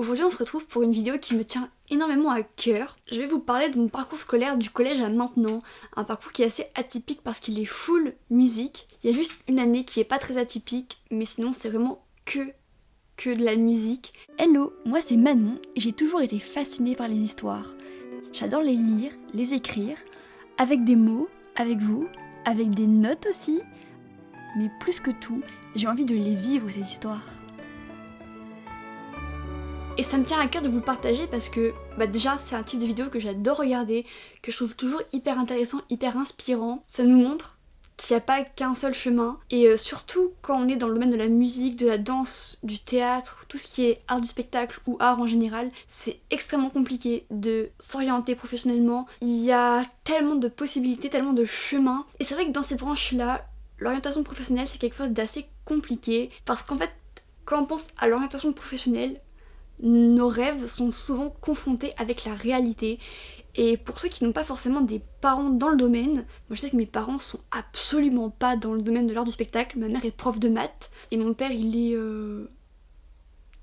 Aujourd'hui on se retrouve pour une vidéo qui me tient énormément à cœur. Je vais vous parler de mon parcours scolaire du collège à maintenant, un parcours qui est assez atypique parce qu'il est full musique. Il y a juste une année qui est pas très atypique, mais sinon c'est vraiment que de la musique. Hello, moi c'est Manon et j'ai toujours été fascinée par les histoires. J'adore les lire, les écrire, avec des mots, avec vous, avec des notes aussi, mais plus que tout, j'ai envie de les vivre ces histoires. Et ça me tient à cœur de vous le partager parce que déjà c'est un type de vidéo que j'adore regarder, que je trouve toujours hyper intéressant, hyper inspirant. Ça nous montre qu'il n'y a pas qu'un seul chemin et surtout quand on est dans le domaine de la musique, de la danse, du théâtre, tout ce qui est art du spectacle ou art en général, c'est extrêmement compliqué de s'orienter professionnellement. Il y a tellement de possibilités, tellement de chemins et c'est vrai que dans ces branches-là, l'orientation professionnelle c'est quelque chose d'assez compliqué parce qu'en fait quand on pense à l'orientation professionnelle, nos rêves sont souvent confrontés avec la réalité. Et pour ceux qui n'ont pas forcément des parents dans le domaine, moi je sais que mes parents sont absolument pas dans le domaine de l'art du spectacle. Ma mère est prof de maths et mon père il est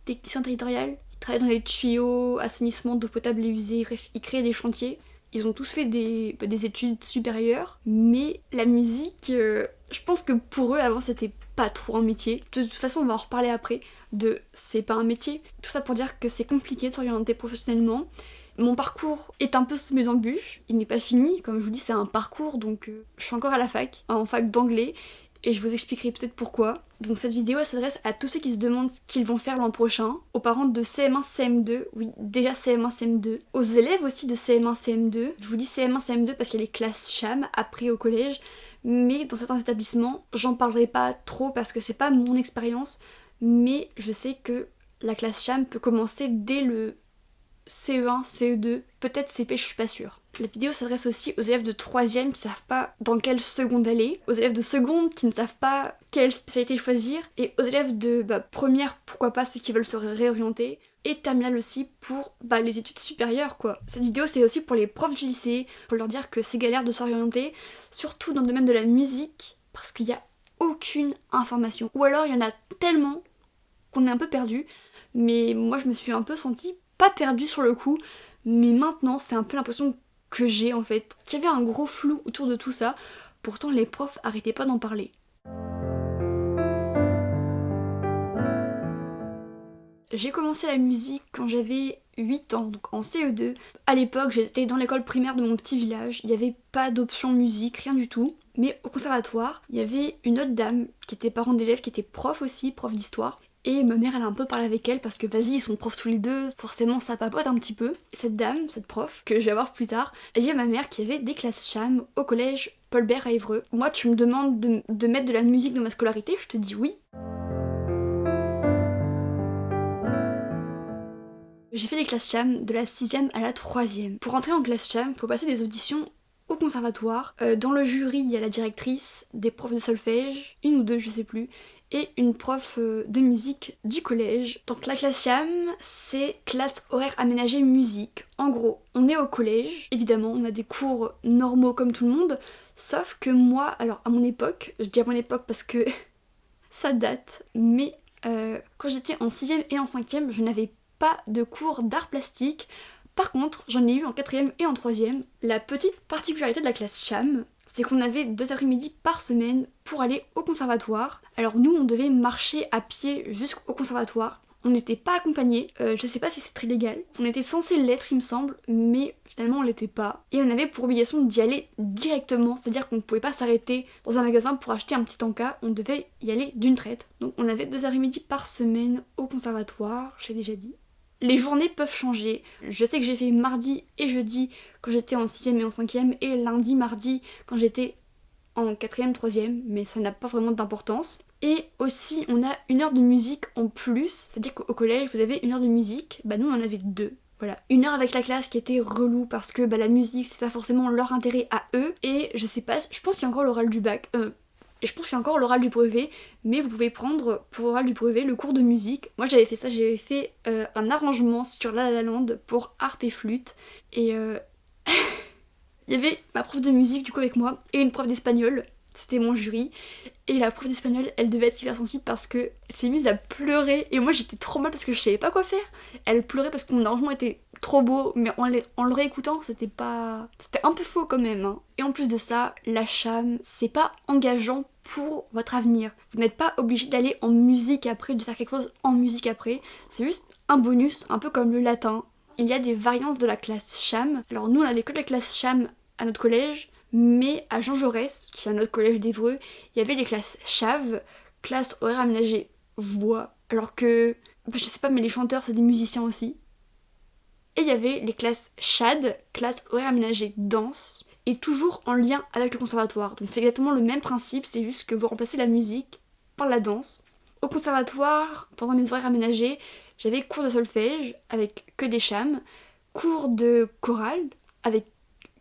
technicien territorial. Il travaille dans les tuyaux, assainissement d'eau potable et usée, bref, il crée des chantiers. Ils ont tous fait des études supérieures, mais la musique, je pense que pour eux avant c'était pas trop un métier. De toute façon on va en reparler après de c'est pas un métier. Tout ça pour dire que c'est compliqué de s'orienter professionnellement. Mon parcours est un peu semé d'embûches, il n'est pas fini, comme je vous dis c'est un parcours donc je suis encore à la fac, en fac d'anglais et je vous expliquerai peut-être pourquoi. Donc cette vidéo elle s'adresse à tous ceux qui se demandent ce qu'ils vont faire l'an prochain, aux parents de CM1, CM2, oui déjà CM1, CM2, aux élèves aussi de CM1, CM2, je vous dis CM1, CM2 parce qu'il y a les classes CHAM après au collège, mais dans certains établissements j'en parlerai pas trop parce que c'est pas mon expérience, mais je sais que la classe CHAM peut commencer dès le CE1, CE2, peut-être CP, je suis pas sûre. La vidéo s'adresse aussi aux élèves de 3ème qui savent pas dans quelle seconde aller, aux élèves de seconde qui ne savent pas quelle spécialité choisir, et aux élèves de première, pourquoi pas ceux qui veulent se réorienter, et terminale aussi pour les études supérieures quoi. Cette vidéo c'est aussi pour les profs du lycée, pour leur dire que c'est galère de s'orienter, surtout dans le domaine de la musique, parce qu'il y a aucune information. Ou alors il y en a tellement qu'on est un peu perdu, mais moi je me suis un peu sentie pas perdue sur le coup, mais maintenant c'est un peu l'impression que j'ai en fait, qu'il y avait un gros flou autour de tout ça, pourtant les profs arrêtaient pas d'en parler. J'ai commencé la musique quand j'avais 8 ans, donc en CE2. À l'époque, j'étais dans l'école primaire de mon petit village, il n'y avait pas d'option musique, rien du tout. Mais au conservatoire, il y avait une autre dame qui était parent d'élève, qui était prof aussi, prof d'histoire. Et ma mère elle a un peu parlé avec elle parce que vas-y ils sont profs tous les deux, forcément ça papote un petit peu. Et cette dame, cette prof, que je vais avoir plus tard, elle dit à ma mère qu'il y avait des classes CHAM au collège Paul Bert à Évreux. Moi tu me demandes de mettre de la musique dans ma scolarité, je te dis oui. J'ai fait les classes CHAM de la 6ème à la 3ème. Pour entrer en classe CHAM, il faut passer des auditions au conservatoire. Dans le jury, il y a la directrice, des profs de solfège, une ou deux, je sais plus, et une prof de musique du collège. Donc la classe CHAM, c'est classe horaire aménagée musique. En gros, on est au collège, évidemment, on a des cours normaux comme tout le monde, sauf que moi, alors à mon époque, je dis à mon époque parce que ça date, mais quand j'étais en 6ème et en 5ème, je n'avais pas de cours d'art plastique. Par contre, j'en ai eu en 4ème et en 3ème. La petite particularité de la classe CHAM, c'est qu'on avait 2 après-midi par semaine pour aller au conservatoire. Alors nous, on devait marcher à pied jusqu'au conservatoire. On n'était pas accompagnés, je sais pas si c'est très légal. On était censé l'être, il me semble, mais finalement on l'était pas. Et on avait pour obligation d'y aller directement, c'est-à-dire qu'on ne pouvait pas s'arrêter dans un magasin pour acheter un petit encas, on devait y aller d'une traite. Donc on avait 2 après-midi par semaine au conservatoire, j'ai déjà dit. Les journées peuvent changer. Je sais que j'ai fait mardi et jeudi quand j'étais en 6ème et en 5ème, et lundi, mardi quand j'étais en 4ème, 3ème, mais ça n'a pas vraiment d'importance. Et aussi, on a une heure de musique en plus, c'est-à-dire qu'au collège, vous avez une heure de musique, nous on en avait 2. Voilà, une heure avec la classe qui était relou parce que la musique c'est pas forcément leur intérêt à eux, et je sais pas, je pense qu'il y a encore l'oral du bac, et je pense qu'il y a encore l'oral du brevet, mais vous pouvez prendre pour l'oral du brevet le cours de musique. Moi j'avais fait ça, j'avais fait un arrangement sur La La Land pour harpe et flûte, et il y avait ma prof de musique du coup avec moi, et une prof d'espagnol. c'était mon jury. Et la prof d'espagnol, elle devait être hyper sensible parce qu'elle s'est mise à pleurer. Et moi j'étais trop mal parce que je savais pas quoi faire. Elle pleurait parce que mon arrangement était trop beau, mais en le réécoutant, c'était un peu faux quand même. Hein. Et en plus de ça, la cham, c'est pas engageant pour votre avenir. Vous n'êtes pas obligé d'aller en musique après, de faire quelque chose en musique après. C'est juste un bonus, un peu comme le latin. Il y a des variantes de la classe cham. Alors nous, on avait que la classe cham à notre collège, mais à Jean Jaurès, qui est notre collège d'Évreux, il y avait les classes chav, classe horaire aménagée voix. Alors que, je sais pas, mais les chanteurs, c'est des musiciens aussi. Et il y avait les classes chad, classe horaire aménagée danse, et toujours en lien avec le conservatoire. Donc c'est exactement le même principe, c'est juste que vous remplacez la musique par la danse. Au conservatoire, pendant mes horaires aménagés, j'avais cours de solfège avec que des chams, cours de chorale avec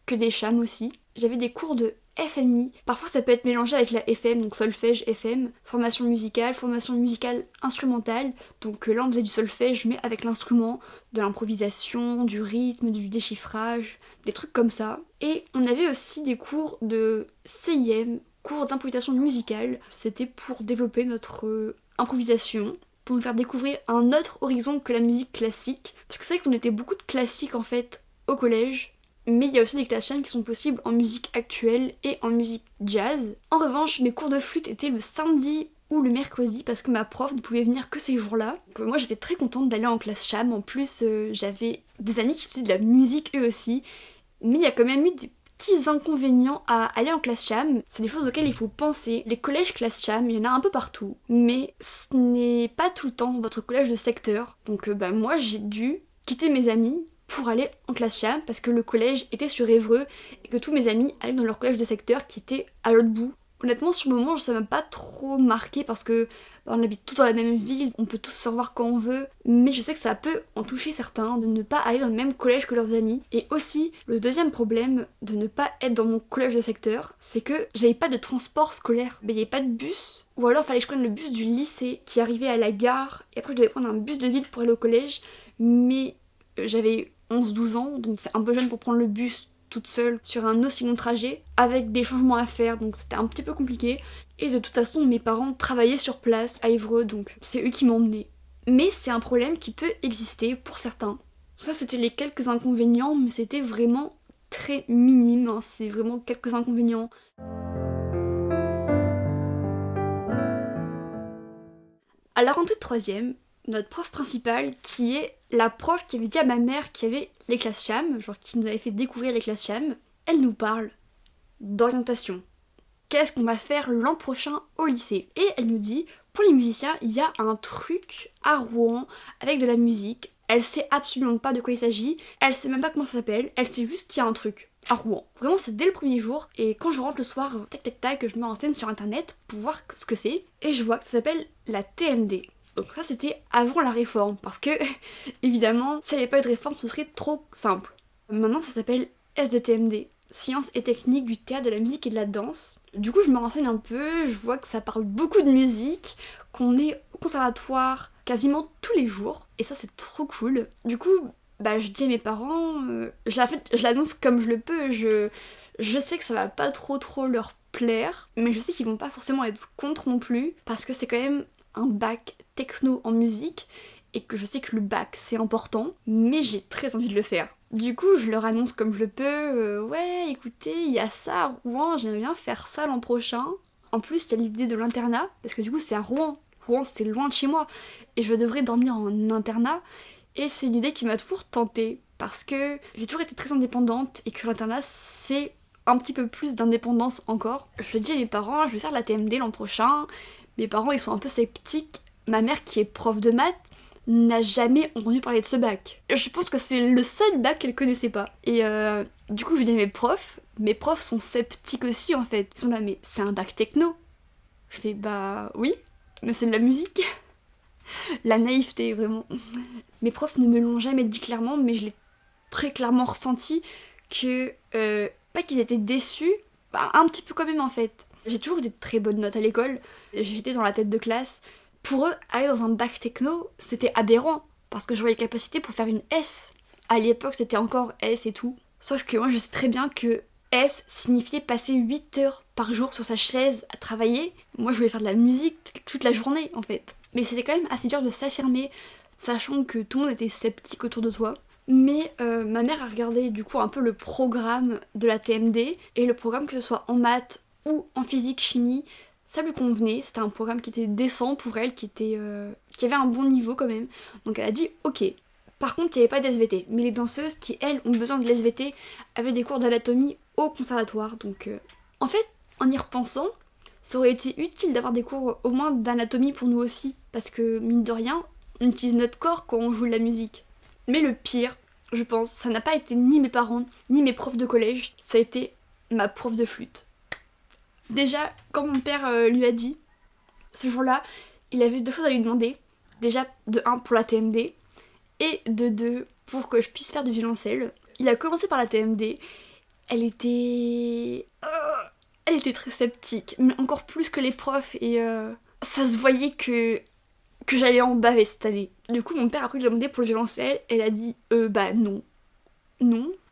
que des chams aussi. J'avais des cours de FMI. Parfois ça peut être mélangé avec la FM, donc solfège, FM, formation musicale instrumentale. Donc là on faisait du solfège mais avec l'instrument, de l'improvisation, du rythme, du déchiffrage, des trucs comme ça. Et on avait aussi des cours de CIM, cours d'improvisation musicale. C'était pour développer notre improvisation, pour nous faire découvrir un autre horizon que la musique classique. Parce que c'est vrai qu'on était beaucoup de classiques en fait au collège. Mais il y a aussi des classes cham qui sont possibles en musique actuelle et en musique jazz. En revanche, mes cours de flûte étaient le samedi ou le mercredi parce que ma prof ne pouvait venir que ces jours-là. Donc, moi j'étais très contente d'aller en classe cham. En plus, j'avais des amis qui faisaient de la musique eux aussi. Mais il y a quand même eu des petits inconvénients à aller en classe cham. C'est des choses auxquelles il faut penser. Les collèges classe cham, il y en a un peu partout. Mais ce n'est pas tout le temps votre collège de secteur. Donc moi j'ai dû quitter mes amis pour aller en classe cham parce que le collège était sur Évreux et que tous mes amis allaient dans leur collège de secteur qui était à l'autre bout. Honnêtement, sur le moment, ça m'a pas trop marqué parce que on habite tous dans la même ville, on peut tous se revoir quand on veut, mais je sais que ça peut en toucher certains de ne pas aller dans le même collège que leurs amis. Et aussi, le deuxième problème de ne pas être dans mon collège de secteur, c'est que j'avais pas de transport scolaire. Il n'y avait pas de bus, ou alors fallait que je prenne le bus du lycée qui arrivait à la gare, et après je devais prendre un bus de ville pour aller au collège, mais j'avais 11-12 ans, donc c'est un peu jeune pour prendre le bus toute seule sur un aussi long trajet, avec des changements à faire, donc c'était un petit peu compliqué. Et de toute façon, mes parents travaillaient sur place à Évreux, donc c'est eux qui m'emmenaient. Mais c'est un problème qui peut exister pour certains. Ça, c'était les quelques inconvénients, mais c'était vraiment très minime, hein, c'est vraiment quelques inconvénients. À la rentrée de 3ème, notre prof principale, qui est la prof qui avait dit à ma mère qu'il y avait les classes cham, genre qui nous avait fait découvrir les classes cham, elle nous parle d'orientation. Qu'est-ce qu'on va faire l'an prochain au lycée? Et elle nous dit, pour les musiciens, il y a un truc à Rouen avec de la musique. Elle sait absolument pas de quoi il s'agit, elle sait même pas comment ça s'appelle, elle sait juste qu'il y a un truc à Rouen. Vraiment, c'est dès le premier jour, et quand je rentre le soir, tac tac tac, je me renseigne sur internet pour voir ce que c'est, et je vois que ça s'appelle la TMD. Donc ça c'était avant la réforme, parce que évidemment, s'il n'y avait pas eu de réforme, ce serait trop simple. Maintenant ça s'appelle S de TMD, Sciences et techniques du théâtre, de la musique et de la danse. Du coup je me renseigne un peu, je vois que ça parle beaucoup de musique, qu'on est au conservatoire quasiment tous les jours, et ça c'est trop cool. Du coup, je dis à mes parents, je l'annonce comme je le peux, je sais que ça va pas trop leur plaire, mais je sais qu'ils vont pas forcément être contre non plus, parce que c'est quand même un bac techno en musique et que je sais que le bac c'est important, mais j'ai très envie de le faire. Du coup, je leur annonce comme je le peux, ouais, écoutez, il y a ça à Rouen, j'aimerais bien faire ça l'an prochain. En plus, il y a l'idée de l'internat, parce que du coup, c'est à Rouen. Rouen, c'est loin de chez moi, et je devrais dormir en internat, et c'est une idée qui m'a toujours tentée, parce que j'ai toujours été très indépendante, et que l'internat, c'est un petit peu plus d'indépendance encore. Je le dis à mes parents, je vais faire la TMD l'an prochain. Mes parents, ils sont un peu sceptiques. Ma mère, qui est prof de maths, n'a jamais entendu parler de ce bac. Je pense que c'est le seul bac qu'elle connaissait pas. Et du coup, je dis à mes profs sont sceptiques aussi en fait. Ils sont là, mais c'est un bac techno. Je fais, oui, mais c'est de la musique. La naïveté, vraiment. Mes profs ne me l'ont jamais dit clairement, mais je l'ai très clairement ressenti que, pas qu'ils étaient déçus, un petit peu quand même en fait. J'ai toujours eu des très bonnes notes à l'école, j'étais dans la tête de classe. Pour eux, aller dans un bac techno, c'était aberrant, parce que j'aurais les capacités pour faire une S. À l'époque, c'était encore S et tout. Sauf que moi, je sais très bien que S signifiait passer 8 heures par jour sur sa chaise à travailler. Moi je voulais faire de la musique toute la journée en fait. Mais c'était quand même assez dur de s'affirmer, sachant que tout le monde était sceptique autour de toi. Mais ma mère a regardé du coup un peu le programme de la TMD, et le programme, que ce soit en maths ou en physique, chimie, ça lui convenait. C'était un programme qui était décent pour elle, qui avait un bon niveau quand même. Donc elle a dit ok. Par contre, il n'y avait pas d'SVT, mais les danseuses qui, elles, ont besoin de l'SVT avaient des cours d'anatomie au conservatoire. Donc, en fait, en y repensant, ça aurait été utile d'avoir des cours au moins d'anatomie pour nous aussi, parce que, mine de rien, on utilise notre corps quand on joue de la musique. Mais le pire, je pense, ça n'a pas été ni mes parents, ni mes profs de collège, ça a été ma prof de flûte. Déjà, quand mon père lui a dit, ce jour-là, il avait 2 choses à lui demander. Déjà, de 1 pour la TMD, et de 2 pour que je puisse faire du violoncelle. Il a commencé par la TMD, elle était très sceptique, mais encore plus que les profs, et ça se voyait que j'allais en baver cette année. Du coup, mon père a pris le demandé pour le violoncelle, elle a dit bah non,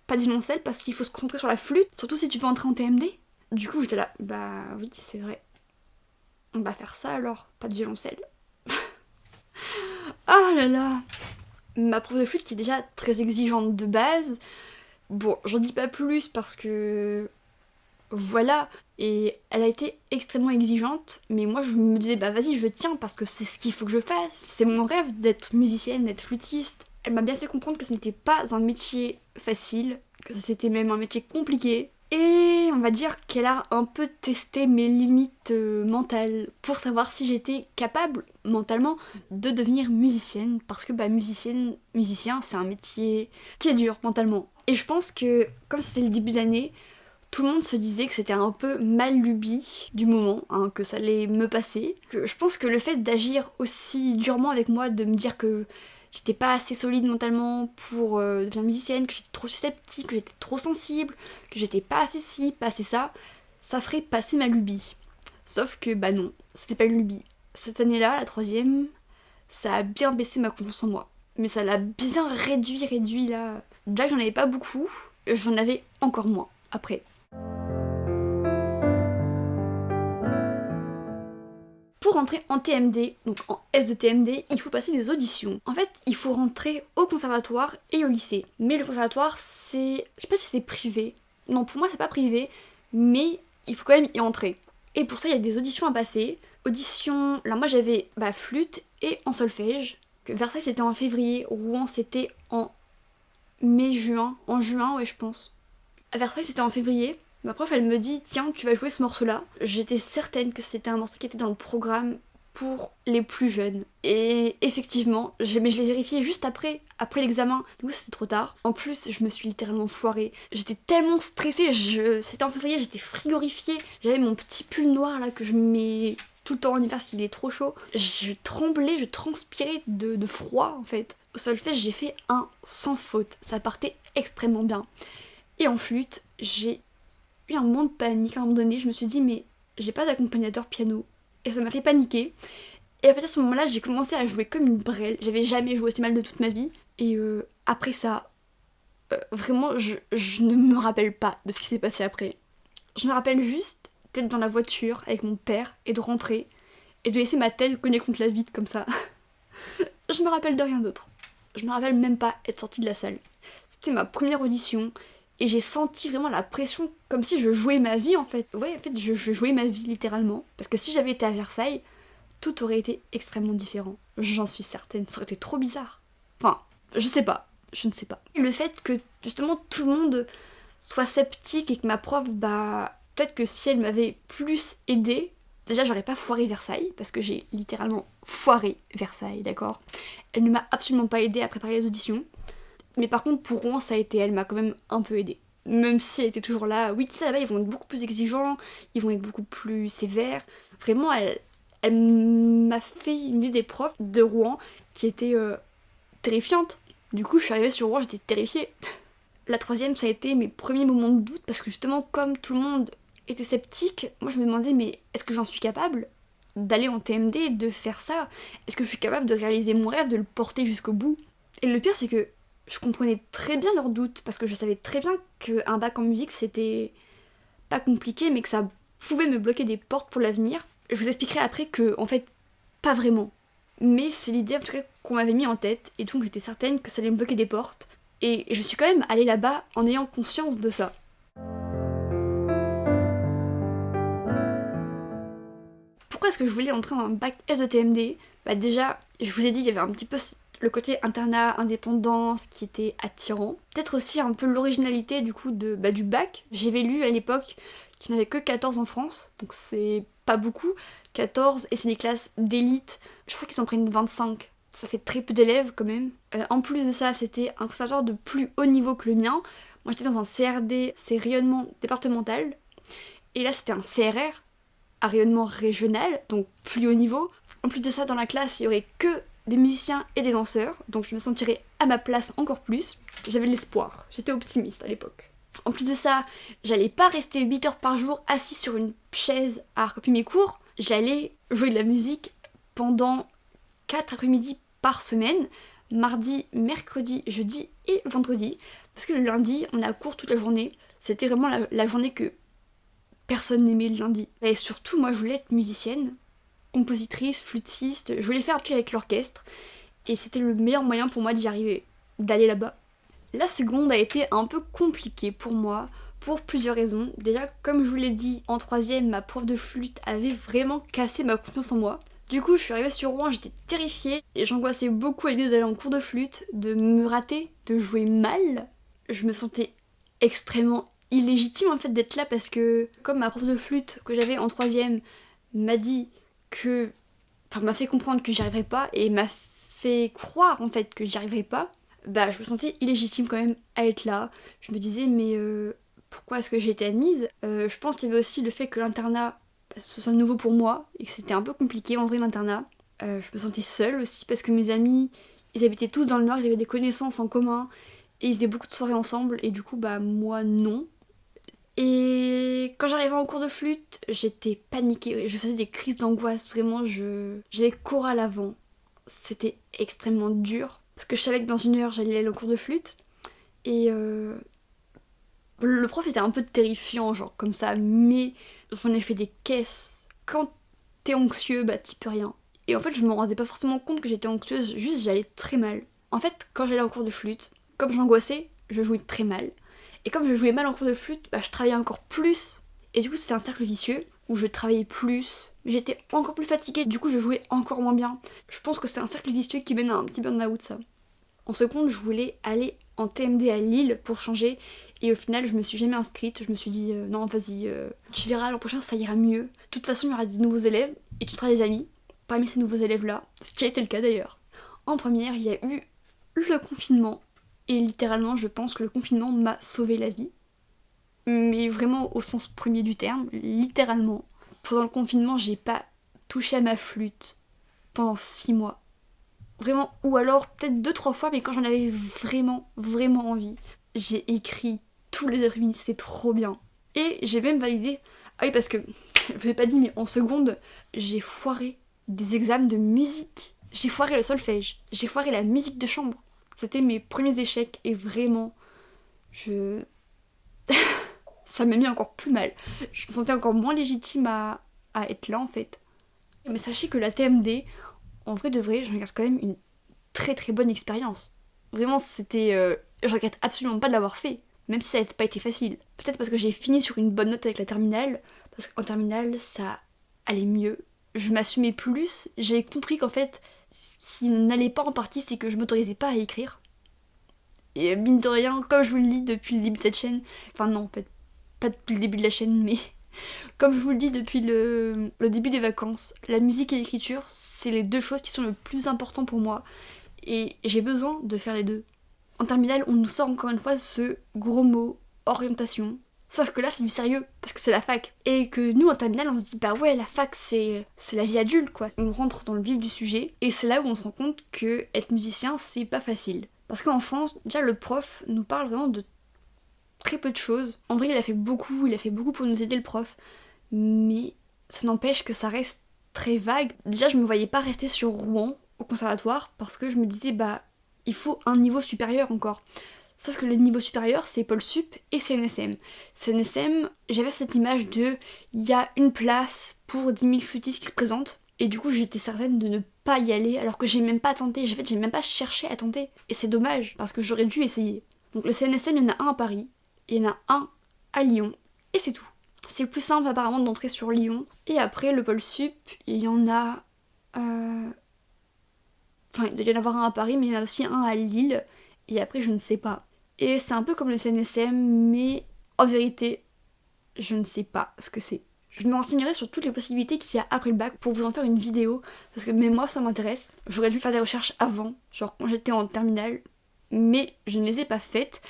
pas de violoncelle parce qu'il faut se concentrer sur la flûte, surtout si tu veux entrer en TMD. Du coup, j'étais là, bah oui, c'est vrai. On va faire ça alors, pas de violoncelle. Ah là là. Ma prof de flûte qui est déjà très exigeante de base. Bon, j'en dis pas plus parce que... Voilà. Et elle a été extrêmement exigeante, mais moi je me disais bah vas-y, je tiens parce que c'est ce qu'il faut que je fasse. C'est mon rêve d'être musicienne, d'être flûtiste. Elle m'a bien fait comprendre que ce n'était pas un métier facile, que c'était même un métier compliqué. Et on va dire qu'elle a un peu testé mes limites mentales pour savoir si j'étais capable mentalement de devenir musicienne, parce que bah musicien c'est un métier qui est dur mentalement. Et je pense que comme c'était le début d'année, tout le monde se disait que c'était un peu mal lubi du moment, hein, que ça allait me passer. Je pense que le fait d'agir aussi durement avec moi, de me dire que j'étais pas assez solide mentalement pour devenir musicienne, que j'étais trop susceptible, que j'étais trop sensible, que j'étais pas assez ci, pas assez ça, ça ferait passer ma lubie. Sauf que bah non, c'était pas une lubie. Cette année-là, la 3e, ça a bien baissé ma confiance en moi. Mais ça l'a bien réduit là. Déjà que j'en avais pas beaucoup, j'en avais encore moins après. Pour rentrer en TMD, donc en S de TMD, il faut passer des auditions. En fait, il faut rentrer au conservatoire et au lycée. Mais le conservatoire, c'est... Je sais pas si c'est privé. Non, pour moi, c'est pas privé, mais il faut quand même y entrer. Et pour ça, il y a des auditions à passer. Auditions... Là, moi, j'avais flûte et en solfège. Versailles, c'était en février. Rouen, c'était en mai-juin. En juin, ouais, je pense. À Versailles, c'était en février. Ma prof, elle me dit, tiens, tu vas jouer ce morceau-là. J'étais certaine que c'était un morceau qui était dans le programme pour les plus jeunes. Et effectivement, mais je l'ai vérifié juste après l'examen. Du coup, c'était trop tard. En plus, je me suis littéralement foirée. J'étais tellement stressée. C'était en février, j'étais frigorifiée. J'avais mon petit pull noir là que je mets tout le temps en hiver s'il est trop chaud. Je tremblais, je transpirais de froid en fait. Au solfège, j'ai fait un sans faute. Ça partait extrêmement bien. Et en flûte, j'ai eu un moment de panique. À un moment donné, je me suis dit, mais j'ai pas d'accompagnateur piano. Et ça m'a fait paniquer. Et à partir de ce moment-là, j'ai commencé à jouer comme une brêle. J'avais jamais joué aussi mal de toute ma vie. Et après ça, vraiment, je ne me rappelle pas de ce qui s'est passé après. Je me rappelle juste d'être dans la voiture avec mon père et de rentrer et de laisser ma tête cogner contre la vitre comme ça. Je me rappelle de rien d'autre. Je me rappelle même pas être sortie de la salle. C'était ma première audition. Et j'ai senti vraiment la pression, comme si je jouais ma vie en fait. Ouais, en fait, je jouais ma vie littéralement. Parce que si j'avais été à Versailles, tout aurait été extrêmement différent. J'en suis certaine, ça aurait été trop bizarre. Enfin, je ne sais pas. Le fait que justement tout le monde soit sceptique et que ma prof, bah, peut-être que si elle m'avait plus aidée, déjà j'aurais pas foiré Versailles, parce que j'ai littéralement foiré Versailles, d'accord ? Elle ne m'a absolument pas aidée à préparer les auditions. Mais par contre, pour Rouen, ça a été, elle m'a quand même un peu aidée. Même si elle était toujours là, oui, tu sais, là-bas, ils vont être beaucoup plus exigeants, ils vont être beaucoup plus sévères. Vraiment, elle m'a fait une idée des profs de Rouen qui était terrifiante. Du coup, je suis arrivée sur Rouen, j'étais terrifiée. La 3e, ça a été mes premiers moments de doute, parce que justement, comme tout le monde était sceptique, moi je me demandais, mais est-ce que j'en suis capable d'aller en TMD, de faire ça ? Est-ce que je suis capable de réaliser mon rêve, de le porter jusqu'au bout ? Et le pire, c'est que je comprenais très bien leurs doutes, parce que je savais très bien qu'un bac en musique c'était pas compliqué, mais que ça pouvait me bloquer des portes pour l'avenir. Je vous expliquerai après que, en fait, pas vraiment. Mais c'est l'idée en tout cas qu'on m'avait mis en tête, et donc j'étais certaine que ça allait me bloquer des portes. Et je suis quand même allée là-bas en ayant conscience de ça. Pourquoi est-ce que je voulais entrer en bac S de TMD ? Bah déjà, je vous ai dit, il y avait un petit peu le côté internat, indépendance qui était attirant. Peut-être aussi un peu l'originalité du coup du bac. J'avais lu à l'époque qu'il n'y en avait que 14 en France, donc c'est pas beaucoup. 14, et c'est des classes d'élite. Je crois qu'ils en prennent 25. Ça fait très peu d'élèves quand même. En plus de ça, c'était un conservatoire de plus haut niveau que le mien. Moi j'étais dans un CRD, c'est rayonnement départemental. Et là c'était un CRR, à rayonnement régional, donc plus haut niveau. En plus de ça, dans la classe, il y aurait que des musiciens et des danseurs, donc je me sentirais à ma place encore plus. J'avais de l'espoir, j'étais optimiste à l'époque. En plus de ça, j'allais pas rester 8 heures par jour assis sur une chaise à recopier mes cours, j'allais jouer de la musique pendant 4 après-midi par semaine, mardi, mercredi, jeudi et vendredi, parce que le lundi, on a cours toute la journée. C'était vraiment la journée que personne n'aimait le lundi. Et surtout, moi, je voulais être musicienne, compositrice, flûtiste, je voulais faire un truc avec l'orchestre, et c'était le meilleur moyen pour moi d'y arriver, d'aller là-bas. La seconde a été un peu compliquée pour moi, pour plusieurs raisons. Déjà, comme je vous l'ai dit, en troisième, ma prof de flûte avait vraiment cassé ma confiance en moi. Du coup, je suis arrivée sur Rouen, j'étais terrifiée, et j'angoissais beaucoup à l'idée d'aller en cours de flûte, de me rater, de jouer mal. Je me sentais extrêmement illégitime en fait d'être là, parce que comme ma prof de flûte que j'avais en troisième m'a dit que... Enfin, m'a fait comprendre que j'y arriverais pas, et m'a fait croire en fait que j'y arriverais pas, bah je me sentais illégitime quand même à être là. Je me disais mais pourquoi est-ce que j'ai été admise ? Je pense qu'il y avait aussi le fait que l'internat ce soit nouveau pour moi et que c'était un peu compliqué en vrai l'internat. Je me sentais seule aussi parce que mes amis, ils habitaient tous dans le nord, ils avaient des connaissances en commun et ils faisaient beaucoup de soirées ensemble, et du coup bah moi non. Et quand j'arrivais en cours de flûte, j'étais paniquée, je faisais des crises d'angoisse, vraiment j'avais chorale avant. C'était extrêmement dur. Parce que je savais que dans une heure, j'allais aller au cours de flûte. Et le prof était un peu terrifiant, genre comme ça, mais j'en ai fait des caisses. Quand t'es anxieux, bah t'y peux rien. Et en fait, je me rendais pas forcément compte que j'étais anxieuse, juste j'allais très mal. En fait, quand j'allais en cours de flûte, comme j'angoissais, je jouais très mal. Et comme je jouais mal en cours de flûte, bah je travaillais encore plus. Et du coup, c'était un cercle vicieux où je travaillais plus, mais j'étais encore plus fatiguée, du coup je jouais encore moins bien. Je pense que c'est un cercle vicieux qui mène à un petit burn-out, ça. En seconde, je voulais aller en TMD à Lille pour changer, et au final, je me suis jamais inscrite. Je me suis dit, non, vas-y, tu verras, l'an prochain, ça ira mieux. De toute façon, il y aura des nouveaux élèves, et tu te feras des amis parmi ces nouveaux élèves-là, ce qui a été le cas d'ailleurs. En première, il y a eu le confinement, et littéralement, je pense que le confinement m'a sauvé la vie. Mais vraiment au sens premier du terme, littéralement. Pendant le confinement, j'ai pas touché à ma flûte pendant 6 mois. Vraiment, ou alors peut-être 2-3 fois, mais quand j'en avais vraiment, vraiment envie, j'ai écrit tous les après-midi, c'était trop bien. Et j'ai même validé... Ah oui, parce que, je vous ai pas dit, mais en seconde, j'ai foiré des examens de musique. J'ai foiré le solfège, j'ai foiré la musique de chambre. C'était mes premiers échecs, et vraiment, ça m'a mis encore plus mal. Je me sentais encore moins légitime à être là en fait. Mais sachez que la TMD, en vrai de vrai, je regarde quand même une très très bonne expérience. Vraiment, c'était... je regrette absolument pas de l'avoir fait, même si ça n'a pas été facile. Peut-être parce que j'ai fini sur une bonne note avec la terminale, parce qu'en terminale, ça allait mieux. Je m'assumais plus, j'ai compris qu'en fait, ce qui n'allait pas en partie, c'est que je m'autorisais pas à écrire. Et mine de rien, comme je vous le dis depuis le début de cette chaîne, enfin non en fait, pas depuis le début de la chaîne, mais comme je vous le dis depuis le début des vacances, la musique et l'écriture, c'est les deux choses qui sont le plus importantes pour moi. Et j'ai besoin de faire les deux. En terminale, on nous sort encore une fois ce gros mot, orientation. Sauf que là, c'est du sérieux, parce que c'est la fac. Et que nous, en terminale, on se dit, bah ouais, la fac, c'est la vie adulte, quoi. On rentre dans le vif du sujet, et c'est là où on se rend compte que être musicien, c'est pas facile. Parce qu'en France, déjà, le prof nous parle vraiment de très peu de choses. En vrai, il a fait beaucoup pour nous aider, le prof. Mais ça n'empêche que ça reste très vague. Déjà, je me voyais pas rester sur Rouen, au conservatoire, parce que je me disais, bah, il faut un niveau supérieur encore. Sauf que le niveau supérieur, c'est Pôle Sup et CNSM. CNSM, j'avais cette image de il y a une place pour 10 000 flûtistes qui se présentent. Et du coup, j'étais certaine de ne pas y aller alors que j'ai même pas tenté. En fait, j'ai même pas cherché à tenter. Et c'est dommage parce que j'aurais dû essayer. Donc le CNSM, il y en a un à Paris, il y en a un à Lyon, et c'est tout. C'est le plus simple apparemment d'entrer sur Lyon. Et après, le Pôle Sup, il y en a... Enfin, il doit y en avoir un à Paris, mais il y en a aussi un à Lille. Et après, je ne sais pas. Et c'est un peu comme le CNSM, mais en vérité, je ne sais pas ce que c'est. Je me renseignerai sur toutes les possibilités qu'il y a après le bac pour vous en faire une vidéo, parce que même moi, ça m'intéresse. J'aurais dû faire des recherches avant, genre quand j'étais en terminale, mais je ne les ai pas faites,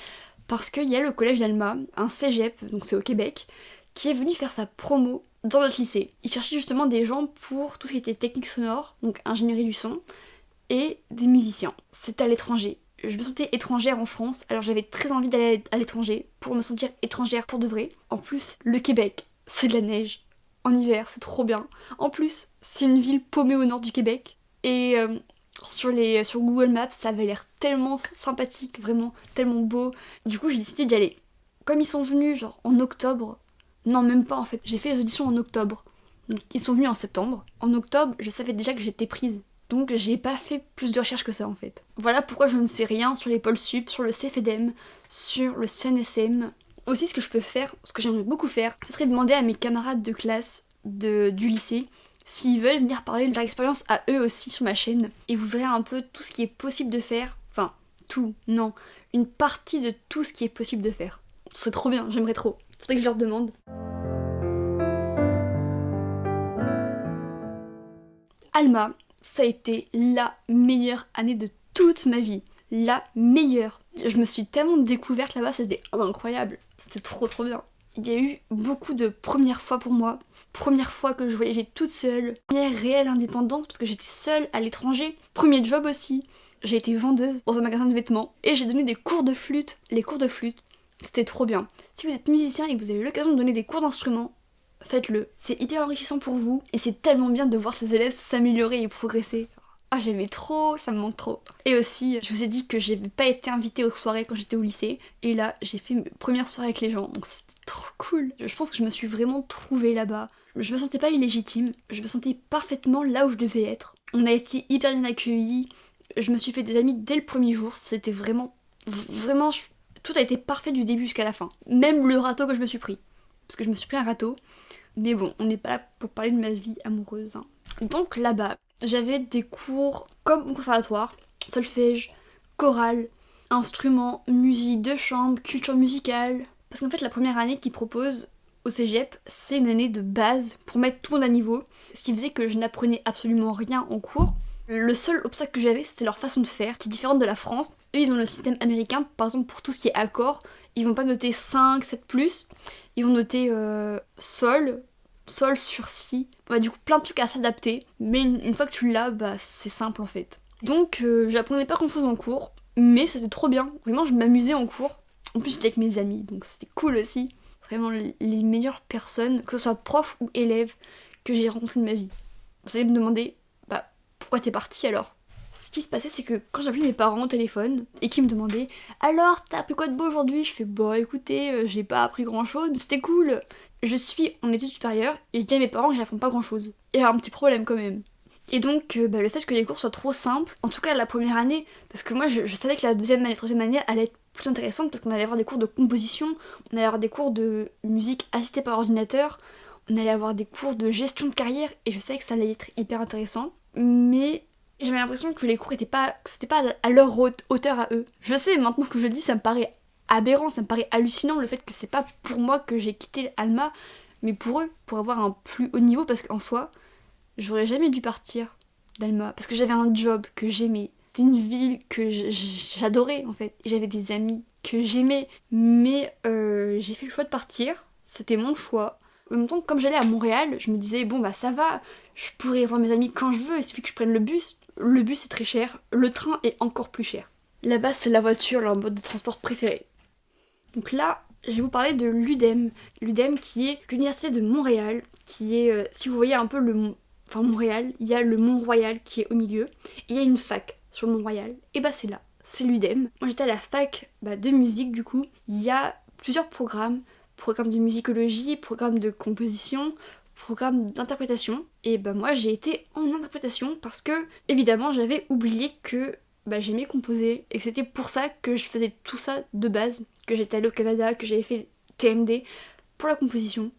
parce qu'il y a le collège d'Alma, un cégep, donc c'est au Québec, qui est venu faire sa promo dans notre lycée. Il cherchait justement des gens pour tout ce qui était technique sonore, donc ingénierie du son, et des musiciens. C'était à l'étranger. Je me sentais étrangère en France, alors j'avais très envie d'aller à l'étranger pour me sentir étrangère pour de vrai. En plus, le Québec, c'est de la neige. En hiver, c'est trop bien. En plus, c'est une ville paumée au nord du Québec. Et sur Google Maps, ça avait l'air tellement sympathique, vraiment tellement beau. Du coup, j'ai décidé d'y aller. Comme ils sont venus genre en octobre, non même pas en fait, j'ai fait les auditions en octobre. Donc, ils sont venus en septembre. En octobre, je savais déjà que j'étais prise. Donc j'ai pas fait plus de recherches que ça en fait. Voilà pourquoi je ne sais rien sur les pôles sup, sur le CFEDEM, sur le CNSM. Aussi ce que je peux faire, ce que j'aimerais beaucoup faire, ce serait demander à mes camarades de classe du lycée s'ils veulent venir parler de leur expérience à eux aussi sur ma chaîne. Et vous verrez un peu tout ce qui est possible de faire. Enfin, tout, non. Une partie de tout ce qui est possible de faire. Ce serait trop bien, j'aimerais trop. Faudrait que je leur demande. Alma, ça a été la meilleure année de toute ma vie. La meilleure. Je me suis tellement découverte là-bas, c'était incroyable. C'était trop bien. Il y a eu beaucoup de premières fois pour moi. Première fois que je voyageais toute seule. Première réelle indépendance parce que j'étais seule à l'étranger. Premier job aussi. J'ai été vendeuse dans un magasin de vêtements. Et j'ai donné des cours de flûte. Les cours de flûte, c'était trop bien. Si vous êtes musicien et que vous avez l'occasion de donner des cours d'instruments, faites-le. C'est hyper enrichissant pour vous. Et c'est tellement bien de voir ces élèves s'améliorer et progresser. Ah, j'aimais trop, ça me manque trop. Et aussi, je vous ai dit que j'avais pas été invitée aux soirées quand j'étais au lycée. Et là, j'ai fait mes premières soirées avec les gens. Donc c'était trop cool. Je pense que je me suis vraiment trouvée là-bas. Je me sentais pas illégitime. Je me sentais parfaitement là où je devais être. On a été hyper bien accueillis. Je me suis fait des amis dès le premier jour. C'était vraiment... Tout a été parfait du début jusqu'à la fin. Même le râteau que je me suis pris. Parce que je me suis pris un râteau. Mais bon, on n'est pas là pour parler de ma vie amoureuse. Hein. Donc là-bas, j'avais des cours comme au conservatoire, solfège, chorale, instruments, musique de chambre, culture musicale. Parce qu'en fait, la première année qu'ils proposent au cégep, c'est une année de base pour mettre tout le monde à niveau. Ce qui faisait que je n'apprenais absolument rien en cours. Le seul obstacle que j'avais, c'était leur façon de faire, qui est différente de la France. Eux, ils ont le système américain, par exemple, pour tout ce qui est accord. Ils vont pas noter 5, 7+, ils vont noter sol sur si. Bah, du coup, plein de trucs à s'adapter. Mais une fois que tu l'as, bah, c'est simple en fait. Donc, j'apprenais pas grand chose en cours, mais c'était trop bien. Vraiment, je m'amusais en cours. En plus, j'étais avec mes amis, donc c'était cool aussi. Vraiment, les meilleures personnes, que ce soit prof ou élève, que j'ai rencontrées de ma vie. Vous allez me demander, bah, pourquoi t'es partie alors ? Ce qui se passait, c'est que quand j'appelais mes parents au téléphone et qu'ils me demandaient alors t'as appris quoi de beau aujourd'hui, je fais bah écoutez, j'ai pas appris grand chose, c'était cool. Je suis en études supérieures et je dis à mes parents que j'apprends pas grand chose. Il y a un petit problème quand même. Et donc le fait que les cours soient trop simples, en tout cas la première année, parce que moi je savais que la deuxième année, troisième année allait être plus intéressante parce qu'on allait avoir des cours de composition, on allait avoir des cours de musique assistée par ordinateur, on allait avoir des cours de gestion de carrière et je savais que ça allait être hyper intéressant. Mais j'avais l'impression que les cours étaient pas, que c'était pas à leur hauteur à eux. Je sais, maintenant que je le dis, ça me paraît aberrant, ça me paraît hallucinant le fait que c'est pas pour moi que j'ai quitté Alma, mais pour eux, pour avoir un plus haut niveau, parce qu'en soi, j'aurais jamais dû partir d'Alma, parce que j'avais un job que j'aimais. C'était une ville que j'adorais en fait, et j'avais des amis que j'aimais, mais j'ai fait le choix de partir, c'était mon choix. En même temps, comme j'allais à Montréal, je me disais, bon bah ça va, je pourrais voir mes amis quand je veux, il suffit que je prenne le bus. Le bus est très cher, le train est encore plus cher. Là-bas, c'est la voiture, leur mode de transport préféré. Donc là, je vais vous parler de l'UDEM. L'UDEM qui est l'université de Montréal, qui est, si vous voyez un peu Montréal, il y a le Mont-Royal qui est au milieu, et il y a une fac sur le Mont-Royal, et bah c'est là. c'est l'UDEM. Moi j'étais à la fac de musique du coup. Il y a plusieurs programmes. Programme de musicologie, programme de composition, programme d'interprétation. Et moi j'ai été en interprétation parce que évidemment j'avais oublié que j'aimais composer et que c'était pour ça que je faisais tout ça de base, que j'étais allée au Canada, que j'avais fait TMD pour la composition.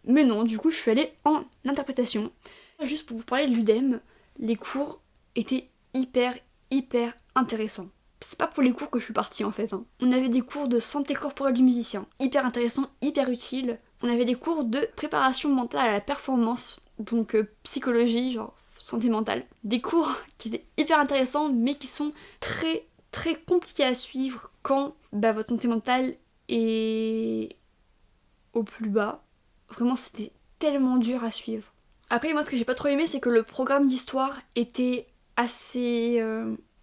Mais non, du coup je suis allée en interprétation. Juste pour vous parler de l'UDEM, les cours étaient hyper intéressants. C'est pas pour les cours que je suis partie en fait. On avait des cours de santé corporelle du musicien, hyper intéressants, hyper utiles. On avait des cours de préparation mentale à la performance, donc psychologie, genre santé mentale. Des cours qui étaient hyper intéressants mais qui sont très compliqués à suivre quand votre santé mentale est au plus bas. Vraiment c'était tellement dur à suivre. Après moi ce que j'ai pas trop aimé c'est que le programme d'histoire était assez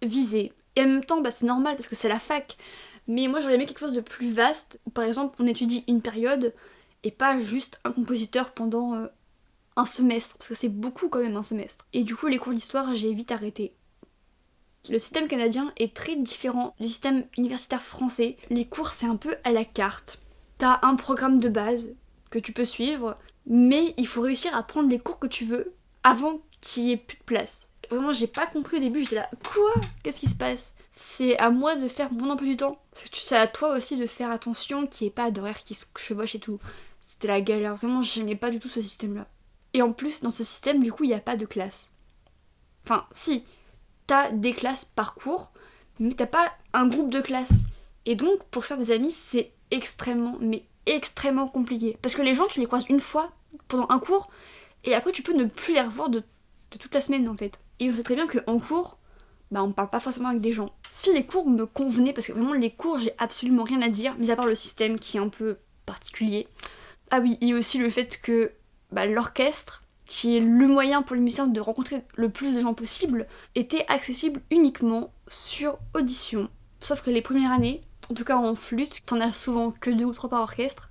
visé. Et en même temps, c'est normal parce que c'est la fac. Mais moi, j'aurais aimé quelque chose de plus vaste. Par exemple, on étudie une période et pas juste un compositeur pendant un semestre. Parce que c'est beaucoup quand même un semestre. Et du coup, les cours d'histoire, j'ai vite arrêté. Le système canadien est très différent du système universitaire français. Les cours, c'est un peu à la carte. T'as un programme de base que tu peux suivre, mais il faut réussir à prendre les cours que tu veux avant qu'il y ait plus de place. Vraiment, j'ai pas compris au début, j'étais là, quoi? Qu'est-ce qui se passe? C'est à moi de faire mon emploi du temps. C'est à toi aussi de faire attention qu'il n'y ait pas d'horaire qui se chevauche et tout. C'était la galère, vraiment, j'aimais pas du tout ce système-là. Et en plus, dans ce système, du coup, il n'y a pas de classe. Enfin, si, t'as des classes par cours, mais t'as pas un groupe de classe. Et donc, pour se faire des amis, c'est extrêmement compliqué. Parce que les gens, tu les croises une fois pendant un cours, et après, tu peux ne plus les revoir de toute la semaine, en fait. Et on sait très bien qu'en cours, on parle pas forcément avec des gens. Si les cours me convenaient, parce que vraiment les cours j'ai absolument rien à dire, mis à part le système qui est un peu particulier. Ah oui, et aussi le fait que l'orchestre, qui est le moyen pour les musiciens de rencontrer le plus de gens possible, était accessible uniquement sur audition. Sauf que les premières années, en tout cas en flûte, t'en as souvent que 2 ou 3 par orchestre,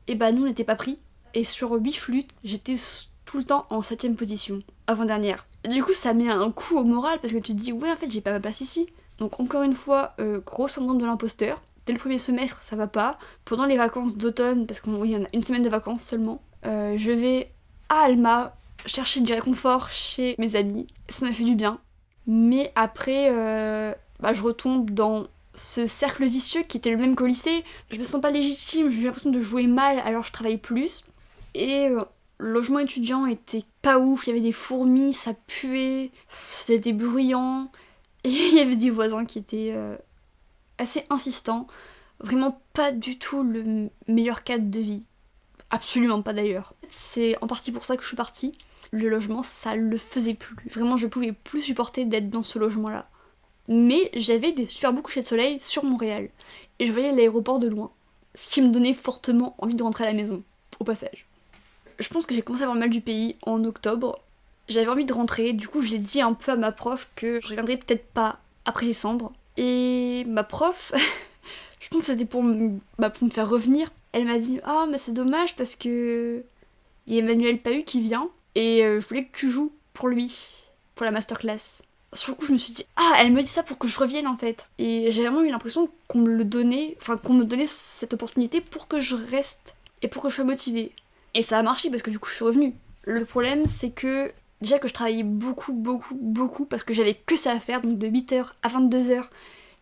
et nous on n'était pas pris. Et sur 8 flûtes, j'étais tout le temps en 7ème position, avant-dernière. Du coup, ça met un coup au moral parce que tu te dis, ouais, en fait, j'ai pas ma place ici. Donc, encore une fois, gros syndrome de l'imposteur. Dès le premier semestre, ça va pas. Pendant les vacances d'automne, parce qu'il y en a une semaine de vacances seulement, je vais à Alma chercher du réconfort chez mes amis. Ça m'a fait du bien. Mais après, je retombe dans ce cercle vicieux qui était le même qu'au lycée. Je me sens pas légitime, j'ai l'impression de jouer mal alors je travaille plus. Et le logement étudiant était pas ouf, il y avait des fourmis, ça puait, c'était bruyant, et il y avait des voisins qui étaient assez insistants. Vraiment pas du tout le meilleur cadre de vie. Absolument pas d'ailleurs. C'est en partie pour ça que je suis partie. Le logement, ça le faisait plus. Vraiment, je pouvais plus supporter d'être dans ce logement-là. Mais j'avais des super beaux couchers de soleil sur Montréal. Et je voyais l'aéroport de loin. Ce qui me donnait fortement envie de rentrer à la maison, au passage. Je pense que j'ai commencé à avoir le mal du pays en octobre. J'avais envie de rentrer, du coup j'ai dit un peu à ma prof que je reviendrais peut-être pas après décembre. Et ma prof, je pense que c'était pour me faire revenir. Elle m'a dit « Ah mais c'est dommage parce que il y a Emmanuel Pahu qui vient et je voulais que tu joues pour lui, pour la masterclass. » Sur le coup je me suis dit « Ah elle me dit ça pour que je revienne en fait. » Et j'ai vraiment eu l'impression qu'on me donnait cette opportunité pour que je reste et pour que je sois motivée. Et ça a marché parce que du coup je suis revenue. Le problème c'est que déjà que je travaillais beaucoup parce que j'avais que ça à faire, donc de 8h à 22h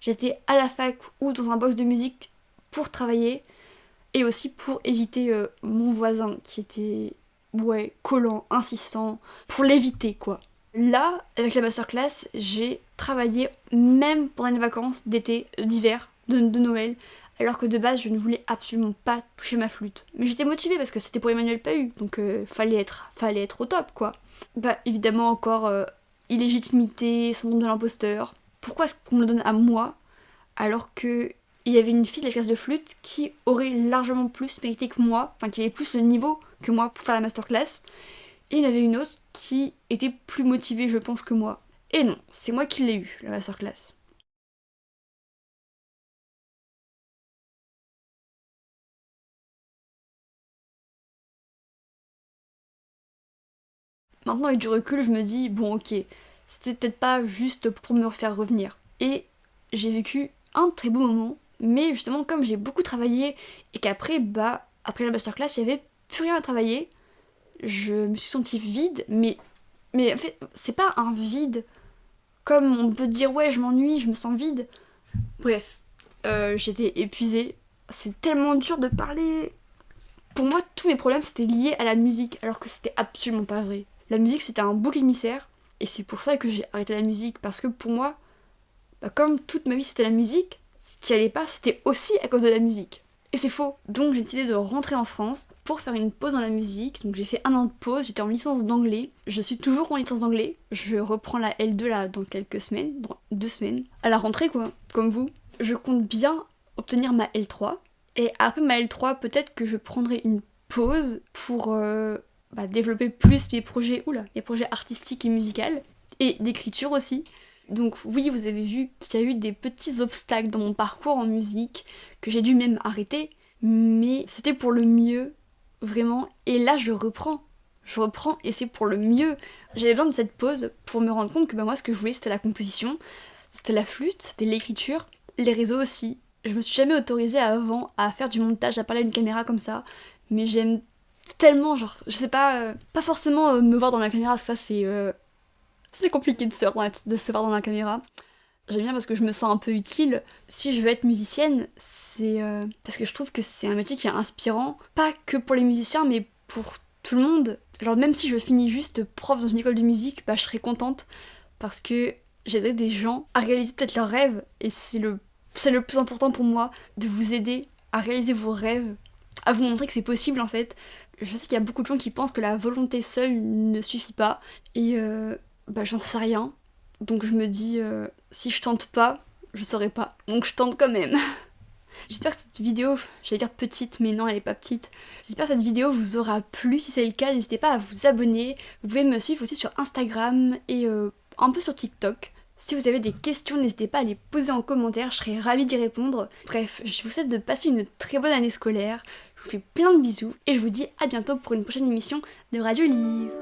j'étais à la fac ou dans un box de musique pour travailler et aussi pour éviter mon voisin qui était collant, insistant, pour l'éviter quoi. Là, avec la masterclass, j'ai travaillé même pendant les vacances d'été, d'hiver, de Noël, alors que de base je ne voulais absolument pas toucher ma flûte. Mais j'étais motivée parce que c'était pour Emmanuel Pahu, donc fallait être au top quoi. Évidemment encore illégitimité, syndrome de l'imposteur. Pourquoi est-ce qu'on me le donne à moi alors que il y avait une fille de la classe de flûte qui aurait largement plus mérité que moi, enfin qui avait plus le niveau que moi pour faire la masterclass, et il y en avait une autre qui était plus motivée je pense que moi. Et non, c'est moi qui l'ai eu, la masterclass. Maintenant avec du recul je me dis bon ok, c'était peut-être pas juste pour me faire revenir. Et j'ai vécu un très beau moment, mais justement comme j'ai beaucoup travaillé et qu'après, après la masterclass, il n'y avait plus rien à travailler, je me suis sentie vide, mais en fait, c'est pas un vide comme on peut dire ouais, je m'ennuie, je me sens vide. Bref, j'étais épuisée. C'est tellement dur de parler. Pour moi, tous mes problèmes c'était lié à la musique, alors que c'était absolument pas vrai. La musique c'était un bouc émissaire, et c'est pour ça que j'ai arrêté la musique, parce que pour moi, comme toute ma vie c'était la musique, ce qui allait pas c'était aussi à cause de la musique. Et c'est faux. Donc j'ai décidé de rentrer en France pour faire une pause dans la musique. Donc j'ai fait 1 an de pause, j'étais en licence d'anglais. Je suis toujours en licence d'anglais. Je reprends la L2 là dans quelques semaines, dans 2 semaines. À la rentrée quoi, comme vous. Je compte bien obtenir ma L3. Et après ma L3, peut-être que je prendrai une pause pour développer plus mes projets artistiques et musicaux. Et d'écriture aussi. Donc oui, vous avez vu qu'il y a eu des petits obstacles dans mon parcours en musique, que j'ai dû même arrêter, mais c'était pour le mieux, vraiment. Et là, je reprends et c'est pour le mieux. J'avais besoin de cette pause pour me rendre compte que moi, ce que je voulais, c'était la composition, c'était la flûte, c'était l'écriture, les réseaux aussi. Je me suis jamais autorisée avant à faire du montage, à parler à une caméra comme ça, mais j'aime tellement, genre, je sais pas, pas forcément me voir dans la caméra, ça c'est compliqué de se voir dans la caméra. J'aime bien parce que je me sens un peu utile. Si je veux être musicienne, c'est parce que je trouve que c'est un métier qui est inspirant, pas que pour les musiciens, mais pour tout le monde. Genre même si je finis juste prof dans une école de musique, je serais contente parce que j'aiderai des gens à réaliser peut-être leurs rêves, et c'est le plus important pour moi, de vous aider à réaliser vos rêves, à vous montrer que c'est possible en fait. Je sais qu'il y a beaucoup de gens qui pensent que la volonté seule ne suffit pas, et j'en sais rien. Donc je me dis, si je tente pas, je saurais pas. Donc je tente quand même. J'espère que cette vidéo, j'allais dire petite, mais non, elle est pas petite. J'espère que cette vidéo vous aura plu. Si c'est le cas, n'hésitez pas à vous abonner. Vous pouvez me suivre aussi sur Instagram et un peu sur TikTok. Si vous avez des questions, n'hésitez pas à les poser en commentaire, je serais ravie d'y répondre. Bref, je vous souhaite de passer une très bonne année scolaire. Je vous fais plein de bisous et je vous dis à bientôt pour une prochaine émission de Radio Lise.